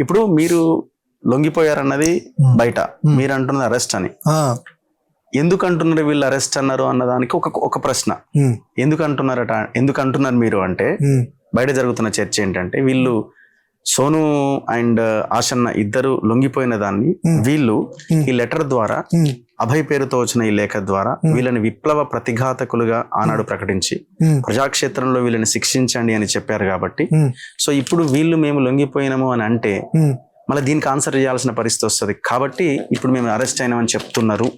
ఇప్పుడు మీరు లొంగిపోయారన్నది బయట, మీరు అంటున్నది అరెస్ట్ అని. ఎందుకు అంటున్నారు వీళ్ళు అరెస్ట్ అన్నారు అన్నదానికి ఒక ప్రశ్న. ఎందుకు అంటున్నారు మీరు అంటే, బయట జరుగుతున్న చర్చ ఏంటంటే వీళ్ళు సోను అండ్ ఆశన్న ఇద్దరు లొంగిపోయిన దాన్ని వీళ్ళు ఈ లెటర్ ద్వారా, అభయ్ పేరుతో వచ్చిన ఈ లేఖ ద్వారా వీళ్ళని విప్లవ ప్రతిఘాతకులుగా ఆనాడు ప్రకటించి ప్రజాక్షేత్రంలో వీళ్ళని శిక్షించండి అని చెప్పారు కాబట్టి, సో ఇప్పుడు వీళ్ళు మేము లొంగిపోయినాము అని అంటే మళ్ళీ దీనికి ఆన్సర్ చేయాల్సిన పరిస్థితి వస్తుంది కాబట్టి ఇప్పుడు మేము అరెస్ట్ అయినామని చెప్తున్నారు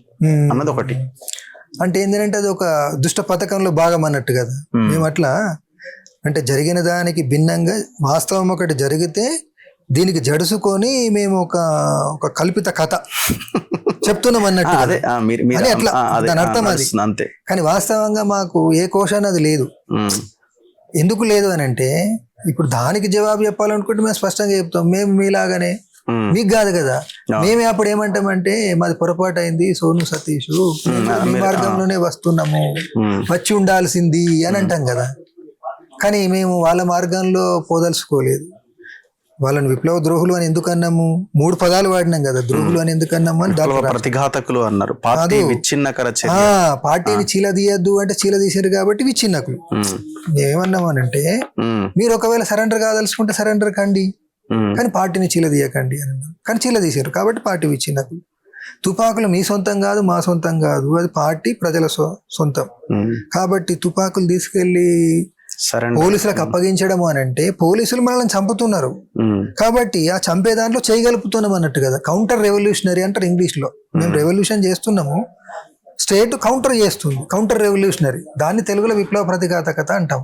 అన్నది ఒకటి. అంటే ఏంటంటే అది ఒక దుష్ట పథకంలో భాగం అన్నట్టు కదా. మేము అట్లా అంటే జరిగిన దానికి భిన్నంగా వాస్తవం ఒకటి జరిగితే దీనికి జడుసుకొని మేము ఒక కల్పిత కథ చెప్తున్నాం అన్నట్టు. అట్లా దాని అర్థం అది అంతే. కానీ వాస్తవంగా మాకు ఏ కోశాన్ని అది లేదు. ఎందుకు లేదు అని అంటే, ఇప్పుడు దానికి జవాబు చెప్పాలనుకుంటే మేము స్పష్టంగా చెప్తాం. మేము మీలాగానే, మీకు కాదు కదా. మేమే అప్పుడు ఏమంటామంటే మాది పొరపాటు అయింది సోను సతీష్, మీ మార్గంలోనే వస్తున్నాము, వచ్చి ఉండాల్సింది అని అంటాం కదా. కానీ మేము వాళ్ళ మార్గంలో పోదలుచుకోలేదు. వాళ్ళని విప్లవ ద్రోహులు అని ఎందుకు అన్నాము? 3 పదాలు వాడినాం కదా. ద్రోహులు అని ఎందుకు అన్నాము అని ప్రతిఘాతకులు అన్నారు. పార్టీని చీలదీయద్దు అంటే చీలదీశారు కాబట్టి విచ్ఛిన్నకులు. ఏమన్నాము అని అంటే, మీరు ఒకవేళ సరెండర్ కాదలుచుకుంటే సరెండర్ కండి, కానీ పార్టీని చీలదీయకండి అని అన్నాం. కానీ చీలదీశారు కాబట్టి పార్టీ విచ్ఛిన్నకులు. తుపాకులు మీ సొంతం కాదు, మా సొంతం కాదు, అది పార్టీ ప్రజల సొంతం. కాబట్టి తుపాకులు తీసుకెళ్లి పోలీసులకు అప్పగించడం అని అంటే పోలీసులు మనల్ని చంపుతున్నారు కాబట్టి ఆ చంపే దాంట్లో చేయగలుపుతున్నాం అన్నట్టు కదా. కౌంటర్ రెవల్యూషనరీ అంటారు ఇంగ్లీష్ లో. మేము రెవల్యూషన్ చేస్తున్నాము, స్టేట్ కౌంటర్ చేస్తుంది, కౌంటర్ రెవల్యూషనరీ. దాన్ని తెలుగులో విప్లవ ప్రతిఘాతకత అంటాం.